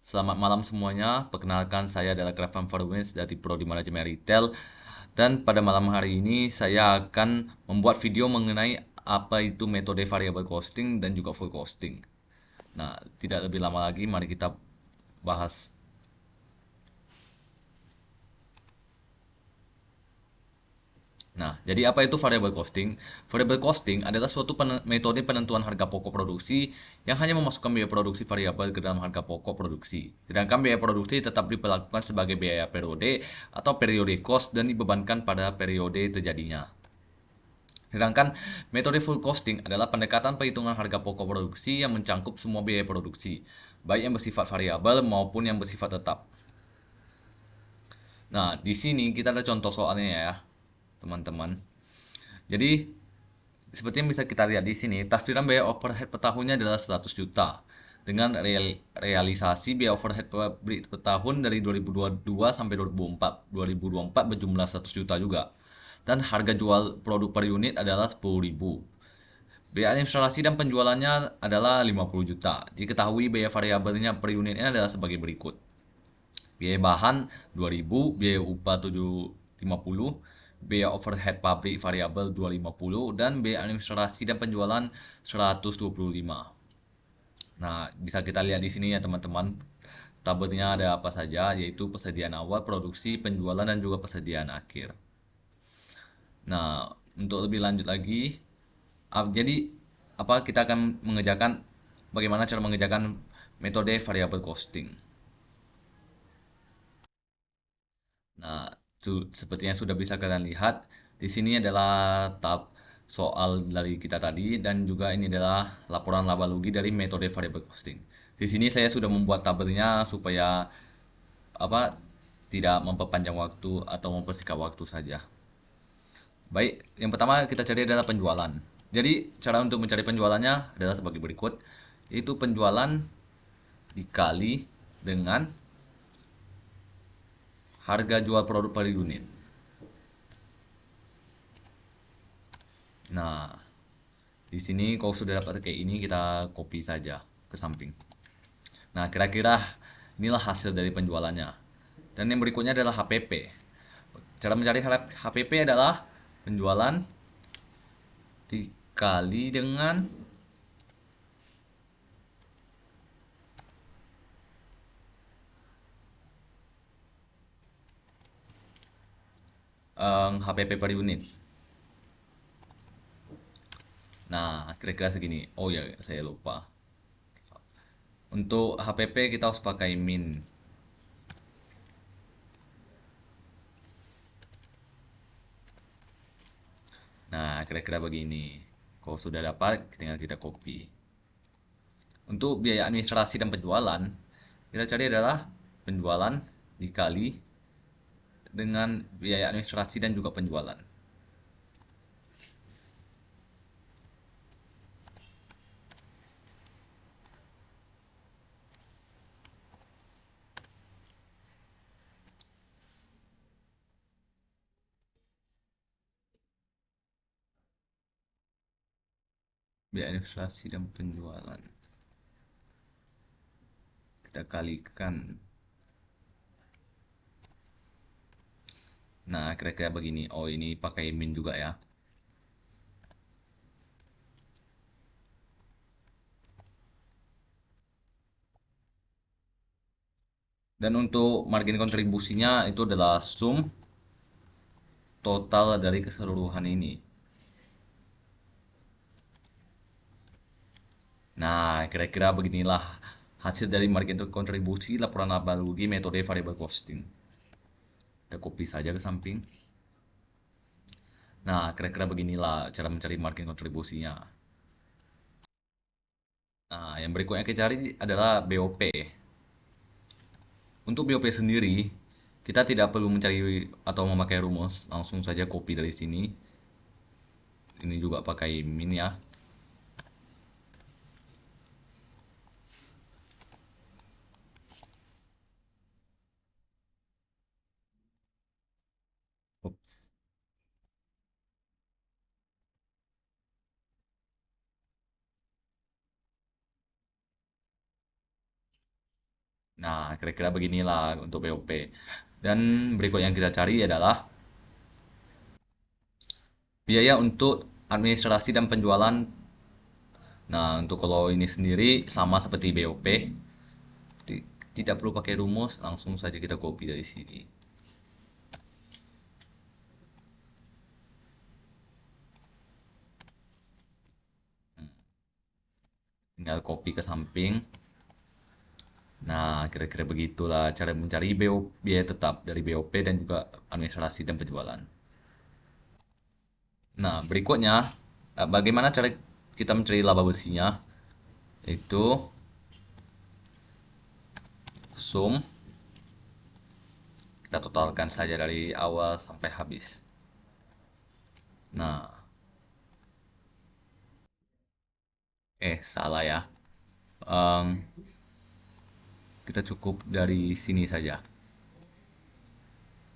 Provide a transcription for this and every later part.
Selamat malam semuanya. Perkenalkan, saya adalah Kravan Farwins dari Prodi Manajemen Retail. Dan pada malam hari ini saya akan membuat video mengenai apa itu metode variable costing dan juga full costing. Nah, tidak lebih lama lagi, mari kita bahas. Nah, jadi apa itu variable costing? Variable costing adalah suatu metode penentuan harga pokok produksi yang hanya memasukkan biaya produksi variabel ke dalam harga pokok produksi. Sedangkan biaya produksi tetap diperlakukan sebagai biaya periode atau periode cost dan dibebankan pada periode terjadinya. Sedangkan metode full costing adalah pendekatan perhitungan harga pokok produksi yang mencangkup semua biaya produksi, baik yang bersifat variabel maupun yang bersifat tetap. Nah, di sini kita ada contoh soalnya ya, teman-teman. Jadi, seperti yang bisa kita lihat di sini, tafsiran biaya overhead per tahunnya adalah 100 juta dengan realisasi biaya overhead per tahun dari 2022 sampai 2024 berjumlah 100 juta juga. Dan harga jual produk per unit adalah 10.000. Biaya administrasi dan penjualannya adalah 50 juta. Diketahui biaya variabelnya per unitnya adalah sebagai berikut. Biaya bahan 2.000, biaya upah 750, biaya overhead pabrik variabel 250 dan biaya administrasi dan penjualan 125. Nah, bisa kita lihat di sini ya teman-teman. Tabelnya ada apa saja, yaitu persediaan awal, produksi, penjualan dan juga persediaan akhir. Nah, untuk lebih lanjut lagi, jadi apa kita akan mengerjakan bagaimana cara mengerjakan metode variable costing. Nah, seperti yang sudah bisa kalian lihat, di sini adalah tab soal dari kita tadi dan juga ini adalah laporan laba rugi dari metode variable costing. Di sini saya sudah membuat tabelnya supaya apa tidak memperpanjang waktu atau mempersingkat waktu saja. Baik, yang pertama kita cari adalah penjualan. Jadi, cara untuk mencari penjualannya adalah sebagai berikut, yaitu penjualan dikali dengan harga jual produk per unit. Nah, di sini kalau sudah dapat kayak ini kita copy saja ke samping. Nah, kira-kira inilah hasil dari penjualannya. Dan yang berikutnya adalah HPP. Cara mencari HPP adalah penjualan dikali dengan HPP per unit. Nah, kira-kira segini. Oh ya, saya lupa. Untuk HPP kita harus pakai min. Nah, kira-kira begini. Kalau sudah dapat, tinggal kita copy. Untuk biaya administrasi dan penjualan, kita cari adalah penjualan dikali dengan biaya administrasi dan juga penjualan. Biaya administrasi dan penjualan. Kita kalikan. Nah, kira-kira begini. Oh, ini pakai min juga ya. Dan untuk margin kontribusinya itu adalah sum total dari keseluruhan ini. Nah, kira-kira beginilah hasil dari margin kontribusi laporan laba rugi metode variable costing. Kita copy saja ke samping. Nah, kira-kira beginilah cara mencari margin kontribusinya. Nah, yang berikutnya kita cari adalah BOP. Untuk BOP sendiri, kita tidak perlu mencari atau memakai rumus, langsung saja copy dari sini. Ini juga pakai min ya. Ups. Nah, kira-kira beginilah untuk BOP. Dan berikut yang kita cari adalah biaya untuk administrasi dan penjualan. Nah, untuk kalau ini sendiri sama seperti BOP, tidak perlu pakai rumus, langsung saja kita copy dari sini. Tinggal copy ke samping. Nah, kira-kira begitulah cara mencari biaya tetap dari BOP dan juga administrasi dan penjualan. Nah, berikutnya, bagaimana cara kita mencari laba bersihnya? Itu sum, kita totalkan saja dari awal sampai habis. Nah, salah ya. Em, kita cukup dari sini saja.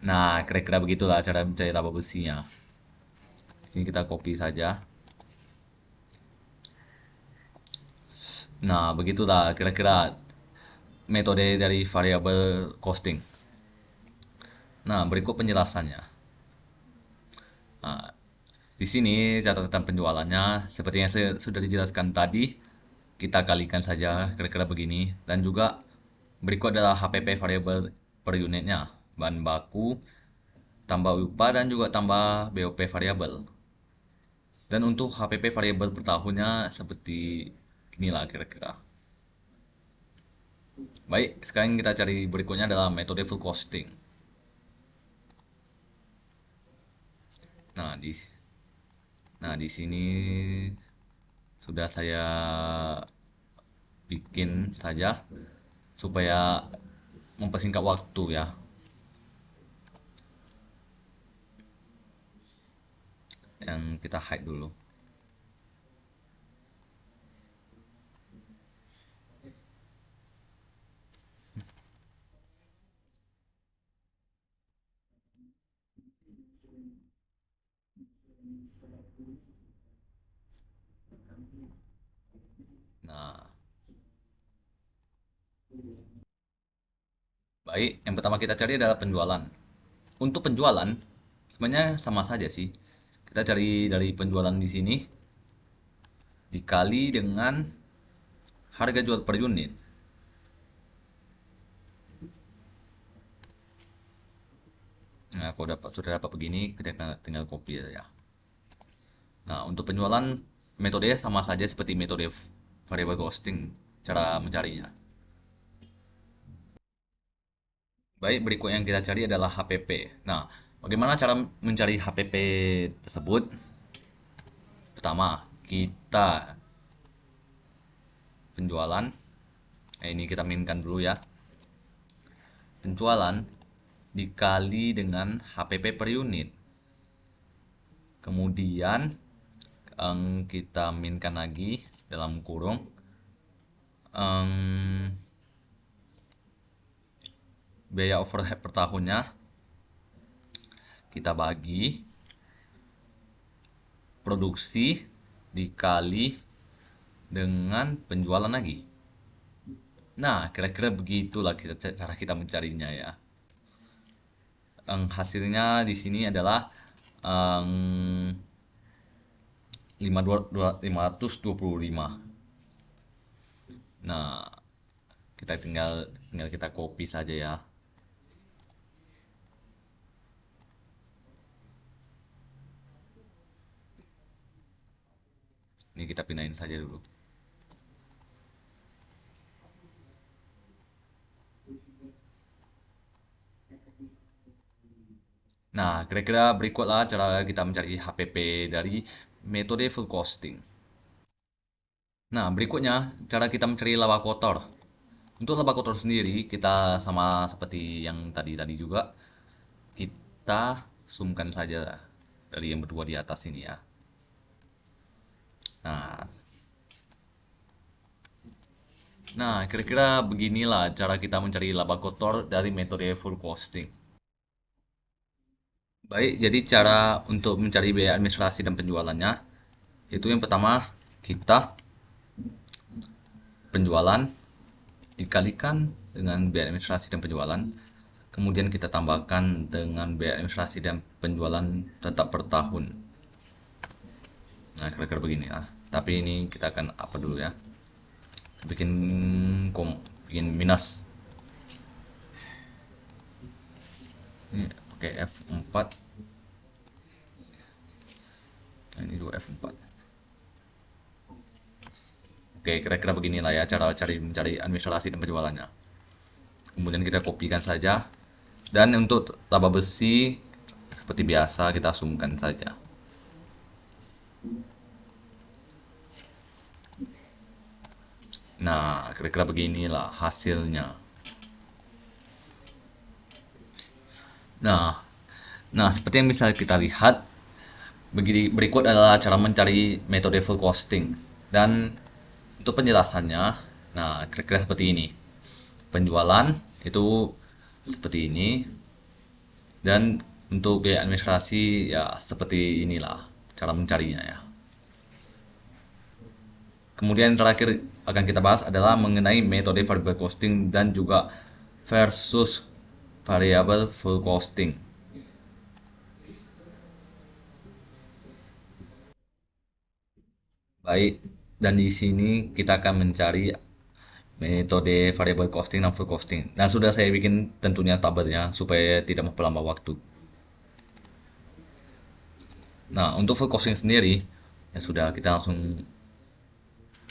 Nah, kira-kira begitulah cara mencari laba bersihnya. Sini kita copy saja. Nah, begitulah kira-kira metode dari variable costing. Nah, berikut penjelasannya. Nah, di sini catatan penjualannya seperti yang saya sudah dijelaskan tadi, kita kalikan saja kira-kira begini dan juga berikut adalah HPP variable per unitnya, bahan baku, tambah upah dan juga tambah BOP variabel. Dan untuk HPP variabel per tahunnya seperti inilah kira-kira. Baik, sekarang kita cari berikutnya adalah metode full costing. Nah, di sini sudah saya bikin saja supaya mempersingkat waktu ya. Yang kita hide dulu. Nah, baik, yang pertama kita cari adalah penjualan. Untuk penjualan, sebenarnya sama saja sih. Kita cari dari penjualan di sini dikali dengan harga jual per unit. Nah, kalau sudah dapat begini, kita tinggal copy ya. Nah, untuk penjualan metode sama saja seperti metode variable costing cara mencarinya. Baik, berikut yang kita cari adalah HPP. Nah, bagaimana cara mencari HPP tersebut? Pertama, kita penjualan. Ini kita minkan dulu ya. Penjualan dikali dengan HPP per unit. Kemudian kita minkan lagi dalam kurung biaya overhead per tahunnya kita bagi produksi dikali dengan penjualan lagi. Nah, kira-kira begitulah cara kita mencarinya ya. Hasilnya di sini adalah 525. Nah, kita tinggal kita copy saja ya. Ini kita pindahin saja dulu. Nah, kira-kira berikutlah cara kita mencari HPP dari metode full costing. Nah, berikutnya cara kita mencari laba kotor. Untuk laba kotor sendiri, kita sama seperti yang tadi juga, kita zoomkan saja dari yang berdua di atas ini ya. Nah, kira-kira beginilah cara kita mencari laba kotor dari metode full costing. Baik, jadi cara untuk mencari biaya administrasi dan penjualannya, itu yang pertama kita penjualan dikalikan dengan biaya administrasi dan penjualan. Kemudian kita tambahkan dengan biaya administrasi dan penjualan tetap per tahun. Nah, kira-kira begini lah. Tapi ini kita akan apa dulu ya? Bikin bikin minus. Ini pakai F4. Nah, ini juga F4. Oke, kira-kira beginilah ya cara mencari administrasi dan penjualannya. Kemudian kita kopikan saja. Dan untuk laba besi seperti biasa kita zoomkan saja. Nah, kira-kira beginilah hasilnya. Nah, nah seperti yang bisa kita lihat, berikut adalah cara mencari metode full costing. Dan untuk penjelasannya, nah kira-kira seperti ini. Penjualan itu seperti ini, dan untuk biaya administrasi ya seperti inilah cara mencarinya ya. Kemudian yang terakhir akan kita bahas adalah mengenai metode variable costing dan juga versus variable full costing. Baik, dan di sini kita akan mencari metode variable costing dan full costing. Dan sudah saya bikin tentunya tabelnya supaya tidak memperlambat waktu. Nah, untuk full costing sendiri ya sudah kita langsung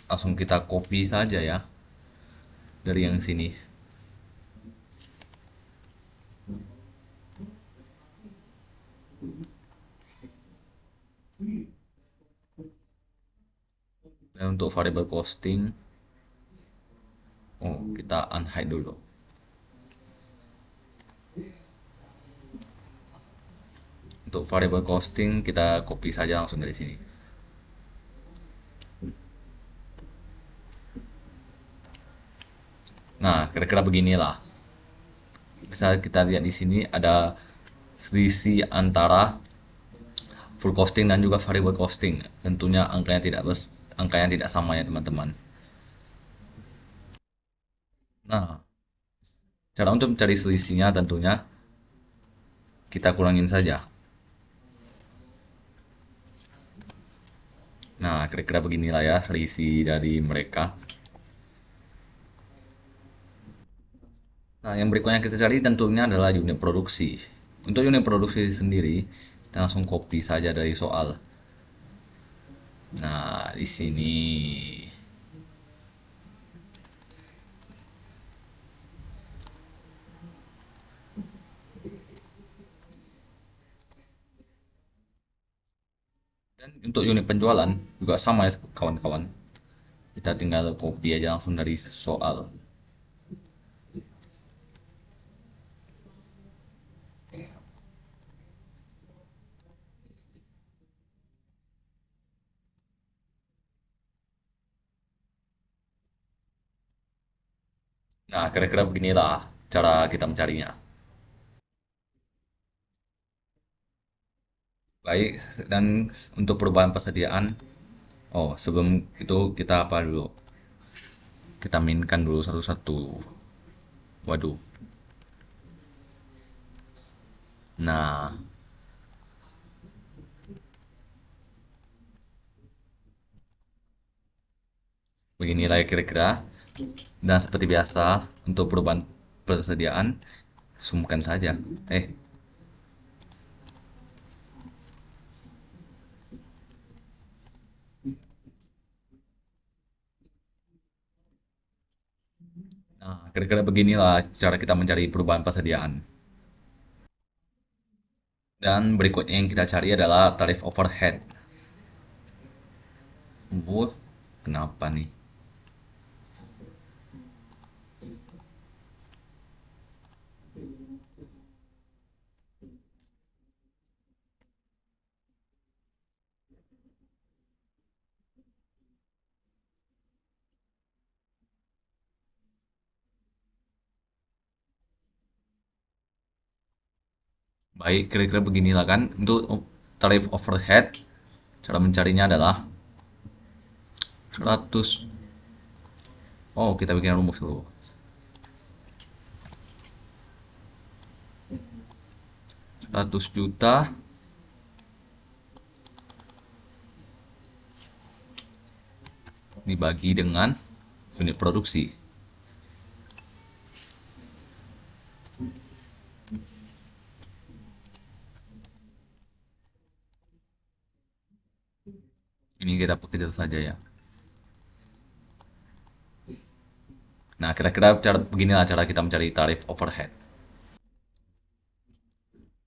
langsung kita copy saja ya dari yang sini. Dan untuk variable costing, oh kita unhide dulu. Untuk variable costing kita copy saja langsung dari sini. Nah, kira-kira beginilah. Bisa kita lihat di sini ada selisih antara full costing dan juga variable costing. Tentunya angkanya tidak sama ya teman-teman. Nah, cara untuk mencari selisihnya tentunya kita kurangin saja. Nah, kira-kira beginilah ya selisih dari mereka. Nah, yang berikutnya kita cari tentunya adalah unit produksi. Untuk unit produksi sendiri, kita langsung copy saja dari soal. Nah, di sini. Dan untuk unit penjualan juga sama ya kawan-kawan. Kita tinggal copy aja langsung dari soal. Nah, kira-kira beginilah cara kita mencarinya. Baik, dan untuk perubahan persediaan, oh sebelum itu kita apa dulu? Kita mainkan dulu satu-satu. Waduh. Nah, beginilah kira-kira. Dan seperti biasa, untuk perubahan persediaan, zoomkan saja. Nah, kira-kira beginilah cara kita mencari perubahan persediaan. Dan berikutnya yang kita cari adalah tarif overhead. Kenapa nih? Baik, kira-kira beginilah kan. Untuk tarif overhead, cara mencarinya adalah 100. Oh, kita bikin rumus dulu. 100 juta dibagi dengan unit produksi. Ini kita kecil saja ya. Nah, kira-kira beginilah cara kita mencari tarif overhead.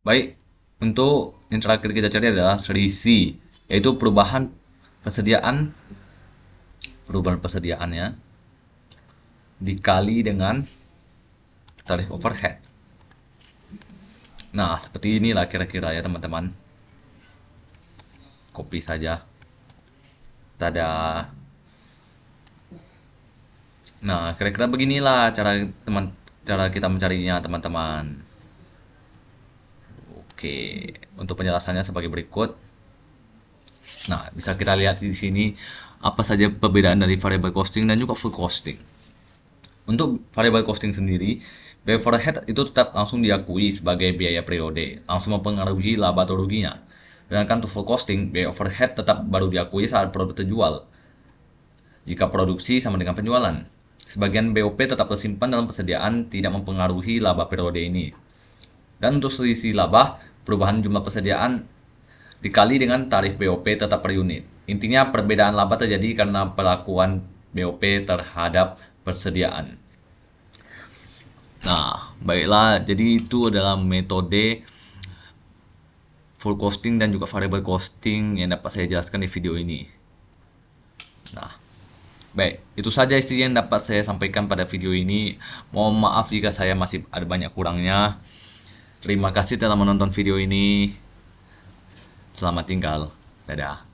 Baik, untuk yang terakhir kita cari adalah selisih, yaitu perubahan persediaannya dikali dengan tarif overhead. Nah, seperti inilah kira-kira ya teman-teman. Copy saja. Tada. Nah, kira-kira beginilah cara kita mencarinya teman-teman. Oke, untuk penjelasannya sebagai berikut. Nah, bisa kita lihat di sini apa saja perbedaan dari variable costing dan juga full costing. Untuk variable costing sendiri, biaya overhead itu tetap langsung diakui sebagai biaya periode, langsung mempengaruhi laba atau ruginya. Sedangkan untuk full costing, biaya overhead tetap baru diakui saat produk terjual, jika produksi sama dengan penjualan. Sebagian BOP tetap tersimpan dalam persediaan, tidak mempengaruhi laba periode ini. Dan untuk selisih laba, perubahan jumlah persediaan dikali dengan tarif BOP tetap per unit. Intinya perbedaan laba terjadi karena perlakuan BOP terhadap persediaan. Nah, baiklah, jadi itu adalah metode full costing dan juga variable costing yang dapat saya jelaskan di video ini. Nah, baik, itu saja isi yang dapat saya sampaikan pada video ini. Mohon maaf jika saya masih ada banyak kurangnya. Terima kasih telah menonton video ini. Selamat tinggal. Dadah.